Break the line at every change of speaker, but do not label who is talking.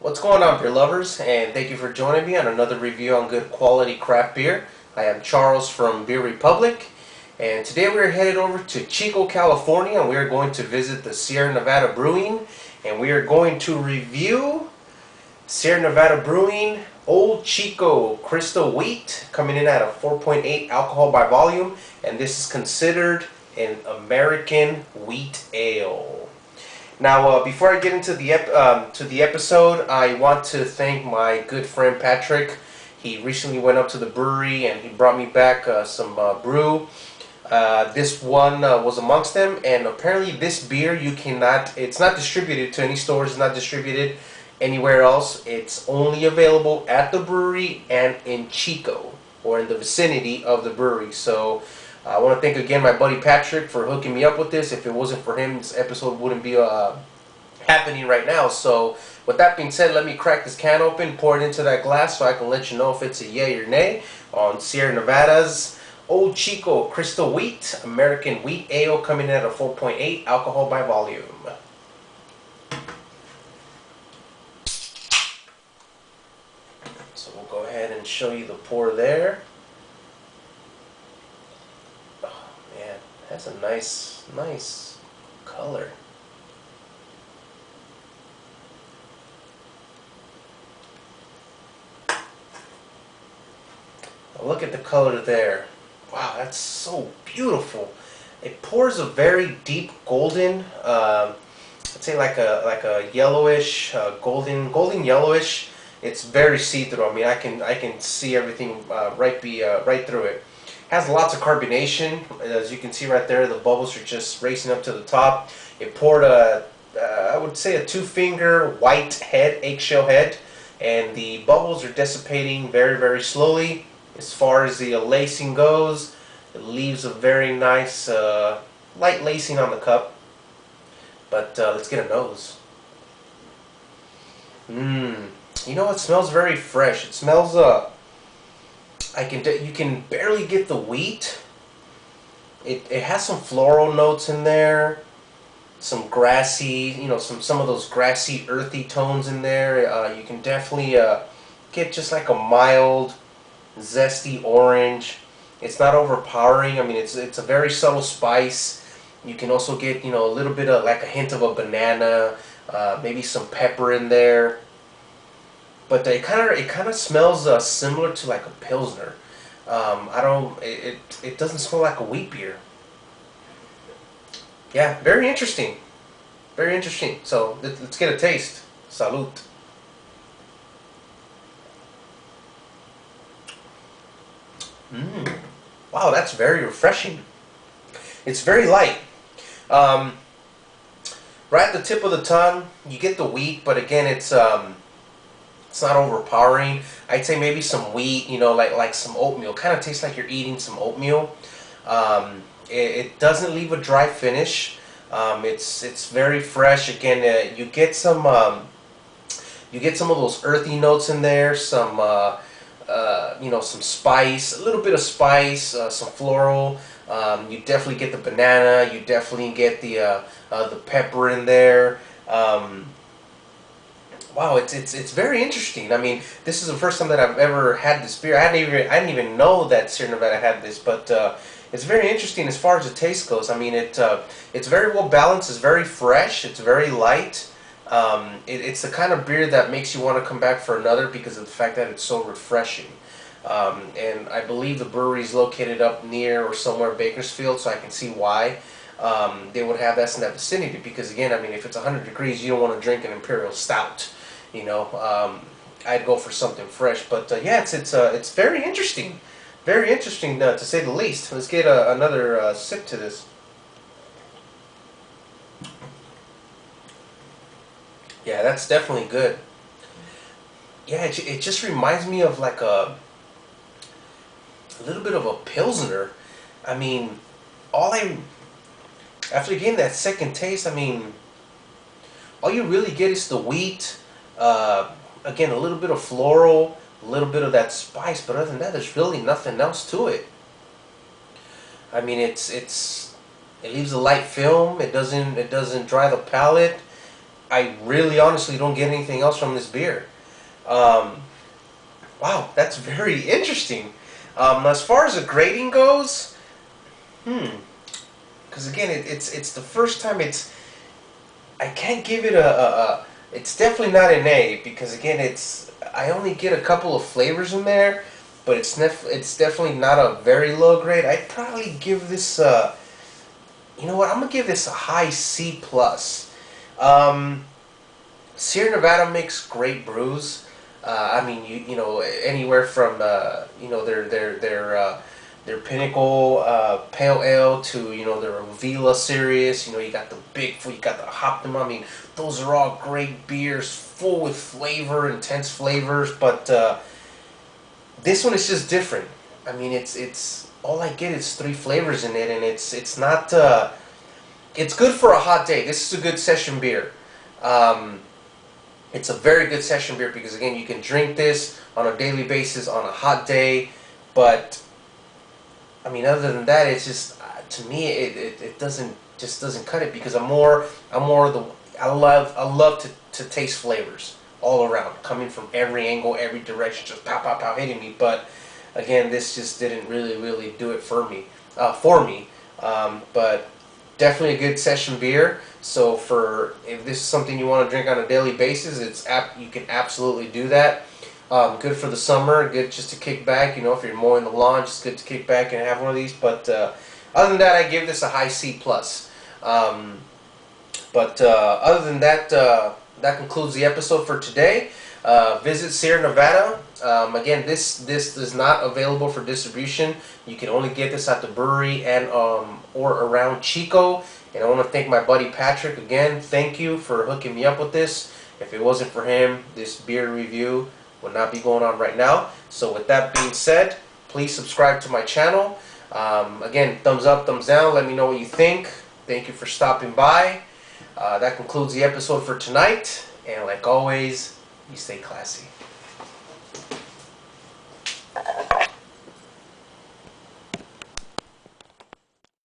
What's going on, beer lovers? And thank you for joining me on another review on good quality craft beer. I am Charles from Beer Republic, and today we're headed over to Chico, California, and we are going to visit the Sierra Nevada Brewing, and we are going to review Sierra Nevada Brewing Old Chico Crystal Wheat, coming in at a 4.8 alcohol by volume, and this is considered an American wheat ale. Now, before I get into the episode, I want to thank my good friend Patrick. He recently went up to the brewery and he brought me back some brew. This one was amongst them, and apparently this beer it's not distributed to any stores, it's not distributed anywhere else. It's only available at the brewery and in Chico, or in the vicinity of the brewery. So I want to thank again my buddy Patrick for hooking me up with this. If it wasn't for him, this episode wouldn't be happening right now. So with that being said, let me crack this can open, pour it into that glass so I can let you know if it's a yay or nay on Sierra Nevada's Old Chico Crystal Wheat American Wheat Ale, coming in at a 4.8 alcohol by volume. So we'll go ahead and show you the pour there. That's a nice color. Look at the color there. Wow, that's so beautiful. It pours a very deep golden, I'd say like a yellowish, golden yellowish. It's very see-through. I mean, I can see everything right through it. Has lots of carbonation. As you can see right there, the bubbles are just racing up to the top. It poured I would say a 2-finger white head, eggshell head, and the bubbles are dissipating very slowly. As far as the lacing goes, it leaves a very nice light lacing on the cup. But let's get a nose. You know, it smells very fresh. It smells you can barely get the wheat. It has some floral notes in there, some grassy, you know, some of those grassy, earthy tones in there. You can definitely get just like a mild, zesty orange. It's not overpowering. I mean, it's a very subtle spice. You can also get, you know, a little bit of like a hint of a banana, maybe some pepper in there. But it kind of smells similar to like a Pilsner. It doesn't smell like a wheat beer. Yeah, very interesting. Very interesting. So let's get a taste. Salud. Wow, that's very refreshing. It's very light. Right at the tip of the tongue, you get the wheat, but again, it's not overpowering. I'd say maybe some wheat, you know, like some oatmeal. Kind of tastes like you're eating some oatmeal. It doesn't leave a dry finish. It's very fresh. Again, you get some of those earthy notes in there. Some you know, some spice, a little bit of spice, some floral. You definitely get the banana. You definitely get the pepper in there. Wow, it's very interesting. I mean, this is the first time that I've ever had this beer. I didn't even know that Sierra Nevada had this, but it's very interesting as far as the taste goes. I mean, it's very well balanced. It's very fresh. It's very light. It's the kind of beer that makes you want to come back for another because of the fact that it's so refreshing. And I believe the brewery is located up near or somewhere in Bakersfield, so I can see why they would have that in that vicinity. Because again, I mean, if it's 100 degrees, you don't want to drink an imperial stout. You know, I'd go for something fresh. But yeah, it's very interesting, to say the least. Let's get another sip to this. Yeah, that's definitely good. Yeah, it just reminds me of like a little bit of a Pilsner. I mean, after getting that second taste, I mean, all you really get is the wheat. Again, a little bit of floral, a little bit of that spice, but other than that, there's really nothing else to it. I mean, it leaves a light film. It doesn't dry the palate. I really honestly don't get anything else from this beer. Wow, that's very interesting. As far as the grading goes, because again, it's the first time I can't give it it's definitely not an A, because again, I only get a couple of flavors in there, but it's definitely not a very low grade. I'd probably give this you know what, I'm gonna give this a high C plus. Sierra Nevada makes great brews. I mean, you know, anywhere from you know, their Pinnacle Pale Ale to, you know, their Avila series. You know, you got the you got the Hoptum. I mean, those are all great beers, full with flavor, intense flavors. But this one is just different. I mean, it's all I get is 3 flavors in it, and it's not. It's good for a hot day. This is a good session beer. It's a very good session beer because, again, you can drink this on a daily basis on a hot day. But I mean, other than that, it's just to me it doesn't cut it, because I love to taste flavors all around, coming from every angle, every direction, just pow pow pow hitting me. But again, this just didn't really do it for me. But definitely a good session beer. So if this is something you want to drink on a daily basis, you can absolutely do that. Good for the summer, good just to kick back. You know, if you're mowing the lawn, just good to kick back and have one of these. But other than that, I give this a high C plus. Other than that, that concludes the episode for today. Visit Sierra Nevada. Again, this is not available for distribution. You can only get this at the brewery and or around Chico. And I want to thank my buddy Patrick again. Thank you for hooking me up with this. If it wasn't for him, this beer review would not be going on right now. So with that being said, please subscribe to my channel. Again, thumbs up, thumbs down. Let me know what you think. Thank you for stopping by. That concludes the episode for tonight. And like always, you stay classy.